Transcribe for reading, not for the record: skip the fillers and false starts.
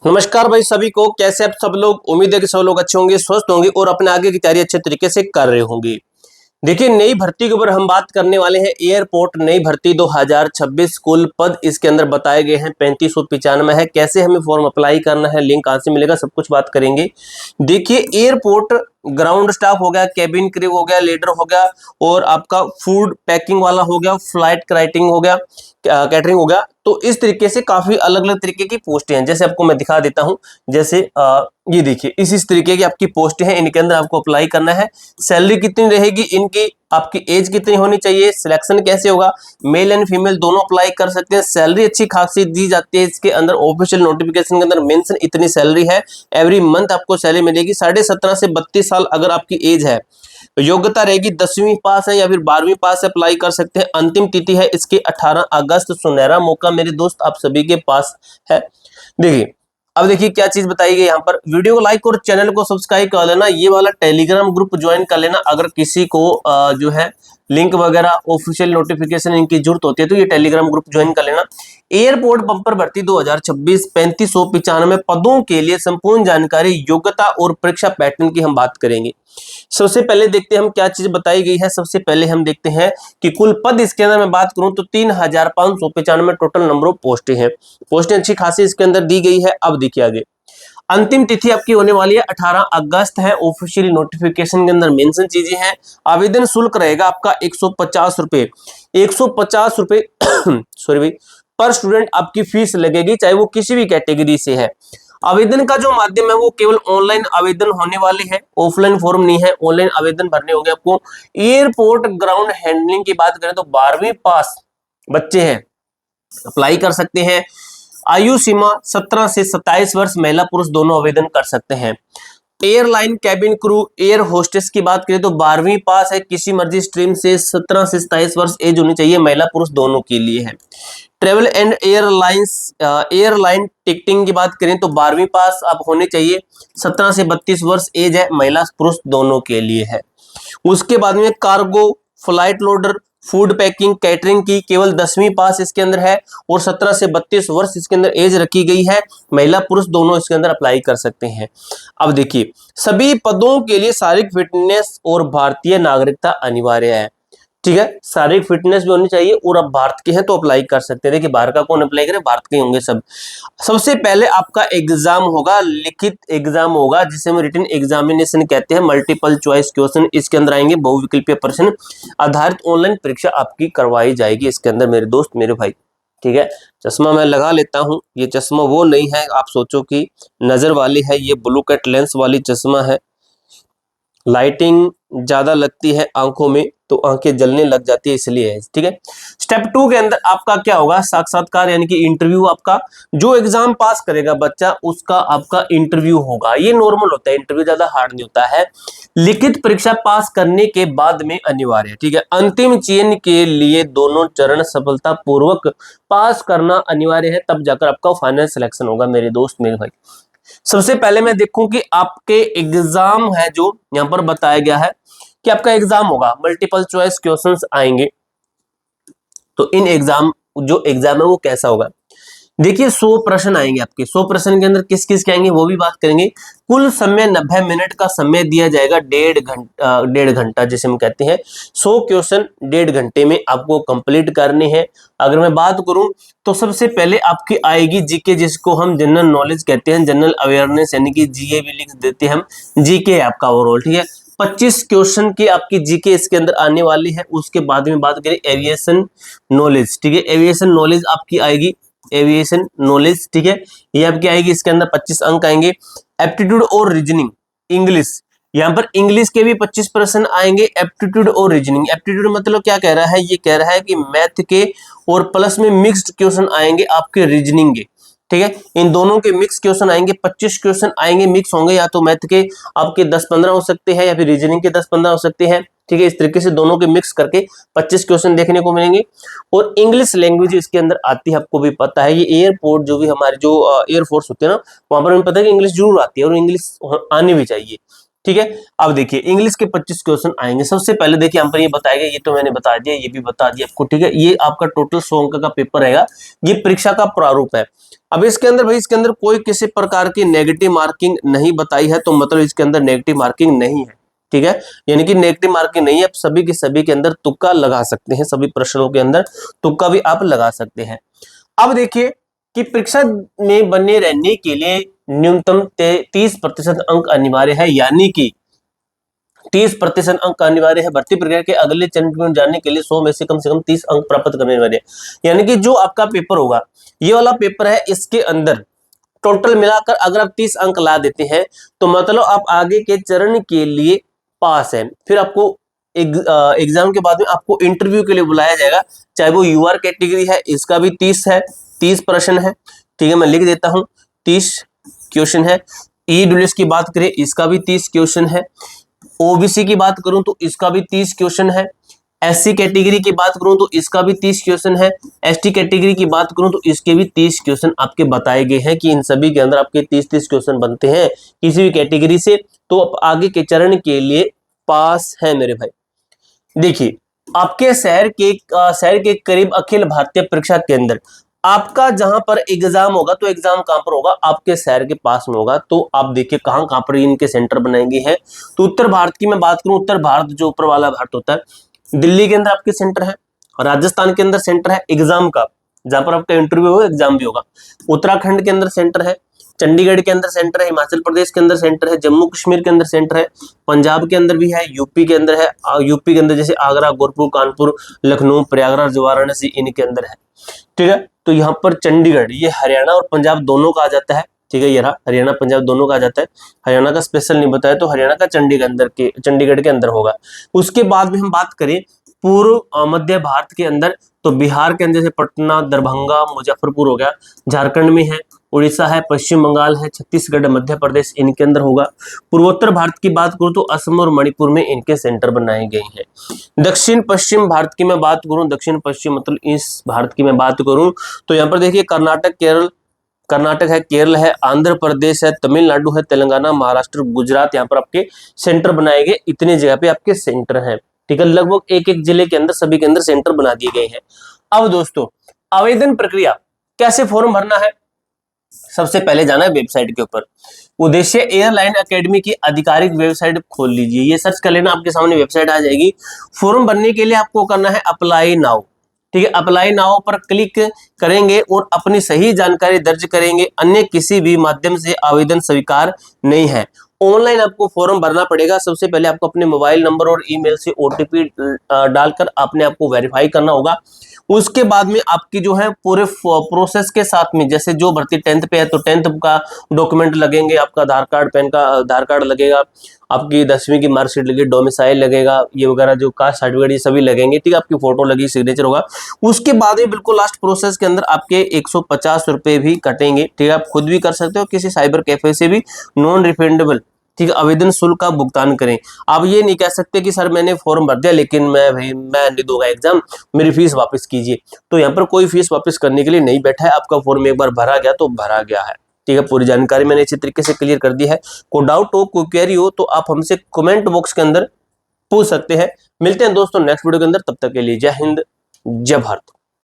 नमस्कार भाई सभी को, कैसे आप सब लोग। उम्मीद है कि सब लोग अच्छे होंगे, स्वस्थ होंगे और अपने आगे की तैयारी अच्छे तरीके से कर रहे होंगे। देखिए, नई भर्ती के ऊपर हम बात करने वाले हैं। एयरपोर्ट नई भर्ती 2026 कुल पद इसके अंदर बताए गए हैं 3595 है। कैसे हमें फॉर्म अप्लाई करना है, लिंक कहां से मिलेगा, सब कुछ बात करेंगे। देखिए, एयरपोर्ट ग्राउंड स्टाफ हो गया, केबिन क्रू हो गया, लीडर हो गया और आपका फूड पैकिंग वाला हो गया, फ्लाइट क्राइटिंग हो गया, कैटरिंग हो गया। तो इस तरीके से काफी अलग अलग तरीके की पोस्टें हैं। जैसे आपको मैं दिखा देता हूं, जैसे ये देखिए, इस तरीके की आपकी पोस्ट है, इनके अंदर आपको अप्लाई करना है। सैलरी कितनी रहेगी इनकी, आपकी एज कितनी होनी चाहिए, सिलेक्शन कैसे होगा, मेल एंड फीमेल दोनों अप्लाई कर सकते हैं। सैलरी अच्छी खासी दी जाती है इसके अंदर, ऑफिशियल नोटिफिकेशन के अंदर मेंशन इतनी सैलरी है। एवरी मंथ आपको सैलरी मिलेगी। 17.5 से 32 साल अगर आपकी एज है, योग्यता रहेगी 10वीं पास है या फिर 12वीं पास है, अप्लाई कर सकते हैं। अंतिम तिथि है इसकी 18 अगस्त। सुनहरा मौका मेरे दोस्त आप सभी के पास है। देखिए, अब देखिए क्या चीज बताई गई यहाँ पर। वीडियो को लाइक और चैनल को सब्सक्राइब कर लेना। ये वाला टेलीग्राम ग्रुप ज्वाइन कर लेना। अगर किसी को जो है लिंक वगैरह ऑफिशियल नोटिफिकेशन इनकी जरूरत होती है तो ये टेलीग्राम ग्रुप ज्वाइन कर लेना। एयरपोर्ट बंपर भर्ती 2026 3595 पदों के लिए संपूर्ण जानकारी, योग्यता और परीक्षा पैटर्न की हम बात करेंगे। सबसे पहले देखते हैं हम क्या चीज बताई गई है। सबसे पहले हम देखते हैं कि कुल पद इसके अंदर मैं बात करूं तो 3595 टोटल नंबर ऑफ पोस्टें हैं। पोस्टें अच्छी खासी इसके अंदर दी गई है। अब देखिए आगे, अंतिम तिथि आपकी होने वाली है 18 अगस्त है। ऑफिशियल नोटिफिकेशन के अंदर मेंशन चीजें हैं। आवेदन शुल्क रहेगा आपका 150 रुपए, 150 रुपए सॉरी भाई, पर स्टूडेंट आपकी फीस लगेगी, चाहे वो किसी भी कैटेगरी से है। आवेदन का जो माध्यम है वो केवल ऑनलाइन आवेदन होने वाले हैं, ऑफलाइन फॉर्म नहीं है। ऑनलाइन आवेदन भरने होंगे आपको। एयरपोर्ट ग्राउंड हैंडलिंग की बात करें तो 12वीं पास बच्चे हैं, अप्लाई कर सकते हैं। आयु सीमा 17 से 27 वर्ष, महिला पुरुष दोनों आवेदन कर सकते हैं। Airline cabin crew, air hostess की बात करें तो 12वीं पास है, किसी मर्जी स्ट्रीम से, 17 से 27 वर्ष एज होनी चाहिए, महिला पुरुष दोनों के लिए है। ट्रेवल एंड एयरलाइन टिकटिंग की बात करें तो 12वीं पास आप होने चाहिए, 17 से 32 वर्ष एज है, महिला पुरुष दोनों के लिए है। उसके बाद में cargo, flight loader, food packing, catering की केवल 10वीं पास इसके अंदर है और 17 से 32 वर्ष इसके अंदर एज रखी गई है, महिला पुरुष दोनों इसके अंदर अप्लाई कर सकते हैं। अब देखिए, सभी पदों के लिए शारीरिक फिटनेस और भारतीय नागरिकता अनिवार्य है। ठीक है, शारीरिक फिटनेस भी होनी चाहिए और अब भारत के हैं तो अप्लाई कर सकते हैं। देखिए, बाहर का कौन अप्लाई करे, भारत के होंगे सब। सबसे पहले आपका एग्जाम होगा, लिखित एग्जाम होगा जिसे हम रिटन एग्जामिनेशन कहते हैं। मल्टीपल चॉइस क्वेश्चन इसके अंदर आएंगे, बहुविकल्पीय प्रश्न आधारित ऑनलाइन परीक्षा आपकी करवाई जाएगी इसके अंदर मेरे दोस्त मेरे भाई। ठीक है, चश्मा मैं लगा लेता हूं। ये चश्मा वो नहीं है आप सोचो कि नजर वाली है, ये ब्लू कट लेंस वाली चश्मा है। लाइटिंग ज्यादा लगती है आंखों में तो आंखें जलने लग जाती है, इसलिए है। ठीक है, स्टेप 2 के अंदर आपका क्या होगा, साक्षात्कार यानी कि इंटरव्यू। आपका जो एग्जाम पास करेगा बच्चा उसका आपका इंटरव्यू होगा। ये नॉर्मल होता है, इंटरव्यू ज्यादा हार्ड नहीं होता है। लिखित परीक्षा पास करने के बाद में अनिवार्य है। ठीक है, अंतिम चयन के लिए दोनों चरण सफलता पूर्वक पास करना अनिवार्य है, तब जाकर आपका फाइनल सिलेक्शन होगा मेरे दोस्त मेरे भाई। सबसे पहले मैं देखूं कि आपके एग्जाम है, जो यहां पर बताया गया है कि आपका एग्जाम होगा, मल्टीपल चॉइस क्वेश्चंस आएंगे। तो इन एग्जाम जो एग्जाम है वो कैसा होगा, देखिए 100 प्रश्न आएंगे आपके। 100 प्रश्न के अंदर किस किस के आएंगे वो भी बात करेंगे। कुल समय 90 मिनट का समय दिया जाएगा, 1.5 घंटा जिसे हम कहते हैं। 100 क्वेश्चन 1.5 घंटे में आपको कंप्लीट करने हैं। अगर मैं बात करूं तो सबसे पहले आपकी आएगी जीके, जिसको हम जनरल नॉलेज कहते हैं, जनरल अवेयरनेस यानी कि जीए भी लिख देते हैं हम। जीके है आपका ओवरऑल। ठीक है, 25 क्वेश्चन की आपकी जीके इसके अंदर आने वाली है। उसके बाद में बात करें एविएशन नॉलेज। ठीक है, एविएशन नॉलेज आपकी आएगी, एविएशन नॉलेज। ठीक है, ये आपकी आएगी, इसके अंदर 25 अंक आएंगे। एप्टीट्यूड और रीजनिंग इंग्लिश, यहाँ पर इंग्लिश के भी 25 प्रश्न आएंगे। एप्टीट्यूड और रीजनिंग, एप्टीट्यूड मतलब क्या कह रहा है, ये कह रहा है कि मैथ के और प्लस में मिक्स्ड क्वेश्चन आएंगे आपके रीजनिंग के। ठीक है, इन दोनों के मिक्स क्वेश्चन आएंगे, 25 क्वेश्चन आएंगे, मिक्स होंगे। या तो मैथ के आपके 10-15 हो सकते हैं या फिर रीजनिंग के 10-15 हो सकते हैं। ठीक है, इस तरीके से दोनों के मिक्स करके 25 क्वेश्चन देखने को मिलेंगे। और इंग्लिश लैंग्वेज इसके अंदर आती है, आपको भी पता है। ये एयरपोर्ट जो भी हमारे जो एयरफोर्स होते हैं ना, वहां पर हमें पता है कि इंग्लिश जरूर आती है और इंग्लिश आनी भी चाहिए। ठीक है। अब देखिए इंग्लिश के 25 क्वेश्चन आएंगे। सबसे पहले देखिए यहाँ पर ये बताया गया, ये तो मैंने बता दिया, ये भी बता दिया आपको, ठीक है। ये आपका टोटल 100 अंक का पेपर रहेगा, ये परीक्षा का प्रारूप है। अब इसके अंदर भाई, इसके अंदर कोई किसी प्रकार की नेगेटिव मार्किंग नहीं बताई है, तो मतलब इसके अंदर नेगेटिव मार्किंग नहीं है, ठीक है। यानी कि नेगेटिव मार्किंग नहीं है, आप सभी के सभी के अंदर तुक्का लगा सकते हैं, सभी प्रश्नों के अंदर तुक्का भी आप लगा सकते हैं। अब देखिए कि परीक्षा में बने रहने के लिए न्यूनतम 30% अंक अनिवार्य है, यानी कि 30% अंक अनिवार्य है। भर्ती प्रक्रिया के अगले चरण में जाने के लिए 100 में से कम 30 अंक प्राप्त करने वाले, यानी कि जो आपका पेपर होगा, ये वाला पेपर है, इसके अंदर टोटल मिलाकर अगर आप 30 अंक ला देते हैं तो मतलब आप आगे के चरण के लिए पास है। फिर आपको एग्जाम के बाद में आपको इंटरव्यू के लिए बुलाया जाएगा, चाहे वो यूआर कैटेगरी है, इसका भी 30 है, 30 प्रश्न है, ठीक है। मैं लिख देता हूं 30 क्वेश्चन है। ईडब्ल्यूएस की बात करें, इसका भी 30 क्वेश्चन है। ओबीसी की बात करूं तो इसका भी 30 क्वेश्चन है। एससी कैटेगरी की बात करूं तो इसका भी 30 क्वेश्चन है। एसटी कैटेगरी की बात करूं तो इसके भी 30 क्वेश्चन आपके बताए गए हैं कि इन सभी के अंदर आपके 30 क्वेश्चन बनते हैं किसी भी कैटेगरी से, तो आप आगे के चरण के लिए पास है मेरे भाई। देखिए आपके शहर के करीब अखिल भारतीय परीक्षा केंद्र, आपका जहां पर एग्जाम होगा, तो एग्जाम कहां पर होगा, आपके शहर के पास में होगा। तो आप देखिए कहां पर इनके सेंटर बनाएंगे हैं। तो उत्तर भारत की मैं बात करूं, उत्तर भारत जो ऊपर वाला भारत होता है, दिल्ली के अंदर आपके सेंटर है, राजस्थान के अंदर सेंटर है एग्जाम का, जहां पर आपका इंटरव्यू होगा, एग्जाम भी होगा। उत्तराखंड के अंदर सेंटर है, चंडीगढ़ के अंदर सेंटर है, हिमाचल प्रदेश के अंदर सेंटर है, जम्मू कश्मीर के अंदर सेंटर है, पंजाब के अंदर भी है, यूपी के अंदर है। यूपी के अंदर जैसे आगरा, गोरखपुर, कानपुर, लखनऊ, प्रयागराज, वाराणसी, इनके अंदर है, ठीक है। तो यहाँ पर चंडीगढ़, ये हरियाणा और पंजाब दोनों का आ जाता है, ठीक है। ये रहा हरियाणा पंजाब दोनों का आ जाता है। हरियाणा का स्पेशल नहीं बताया, तो हरियाणा का चंडीगढ़ के अंदर होगा। उसके बाद में हम बात करें पूर्व मध्य भारत के अंदर, तो बिहार के अंदर से पटना, दरभंगा, मुजफ्फरपुर हो गया। झारखंड में है, उड़ीसा है, पश्चिम बंगाल है, छत्तीसगढ़, मध्य प्रदेश, इनके अंदर होगा। पूर्वोत्तर भारत की बात करूं तो असम और मणिपुर में इनके सेंटर बनाए गए हैं। दक्षिण पश्चिम भारत की मैं बात करूं, दक्षिण पश्चिम मतलब इस भारत की मैं बात करूं, तो यहाँ पर देखिए कर्नाटक है, केरल है, आंध्र प्रदेश है, तमिलनाडु है, तेलंगाना, महाराष्ट्र, गुजरात, यहाँ पर आपके सेंटर बनाए गए। इतने जगह पे आपके सेंटर हैं, ठीक है। लगभग एक एक जिले के अंदर, सभी के अंदर सेंटर बना दिए गए हैं। अब दोस्तों आवेदन प्रक्रिया, कैसे फॉर्म भरना है, सबसे पहले जाना है वेबसाइट के ऊपर। उद्देश्य एयरलाइन एकेडमी की आधिकारिक वेबसाइट खोल लीजिए, ये सर्च कर लेना, आपके सामने वेबसाइट आ जाएगी। फॉर्म भरने के लिए आपको करना है अप्लाई नाउ, ठीक है। अप्लाई नाउ पर क्लिक करेंगे और अपनी सही जानकारी दर्ज करेंगे, अन्य किसी भी माध्यम से आवेदन स्वीकार नहीं है। ऑनलाइन आपको फॉर्म भरना पड़ेगा। सबसे पहले आपको अपने मोबाइल नंबर और ईमेल से ओटीपी डालकर अपने आप को वेरीफाई करना होगा। उसके बाद में आपकी जो है पूरे प्रोसेस के साथ में, जैसे जो भर्ती 10th पे है तो 10th का डॉक्यूमेंट लगेंगे, आपका आधार कार्ड, पैन का आधार कार्ड लगेगा, आपकी 10वीं की मार्कशीट लगेगी, डोमिसाइल लगेगा, ये वगैरह जो कास्ट सर्टिफिकेट, ये सभी लगेंगे, ठीक है। आपकी फोटो लगी, सिग्नेचर होगा। उसके बाद में बिल्कुल लास्ट प्रोसेस के अंदर आपके 150 रुपए भी कटेंगे, ठीक है। आप खुद भी कर सकते हो, किसी साइबर कैफे से भी नॉन रिफंडेबल, ठीक है, आवेदन शुल्क का भुगतान करें। आप ये नहीं कह सकते कि सर मैंने फॉर्म भर दिया लेकिन मैं नहीं दूंगा एग्जाम, मेरी फीस वापस कीजिए। तो यहाँ पर कोई फीस वापस करने के लिए नहीं बैठा है, आपका फॉर्म एक बार भरा गया तो भरा गया है, ठीक है। पूरी जानकारी मैंने अच्छी तरीके से क्लियर कर दी है। कोई डाउट हो, कोई क्वेरी हो तो आप हमसे कमेंट बॉक्स के अंदर पूछ सकते हैं। मिलते हैं दोस्तों नेक्स्ट वीडियो के अंदर, तब तक के लिए जय हिंद, जय भारत।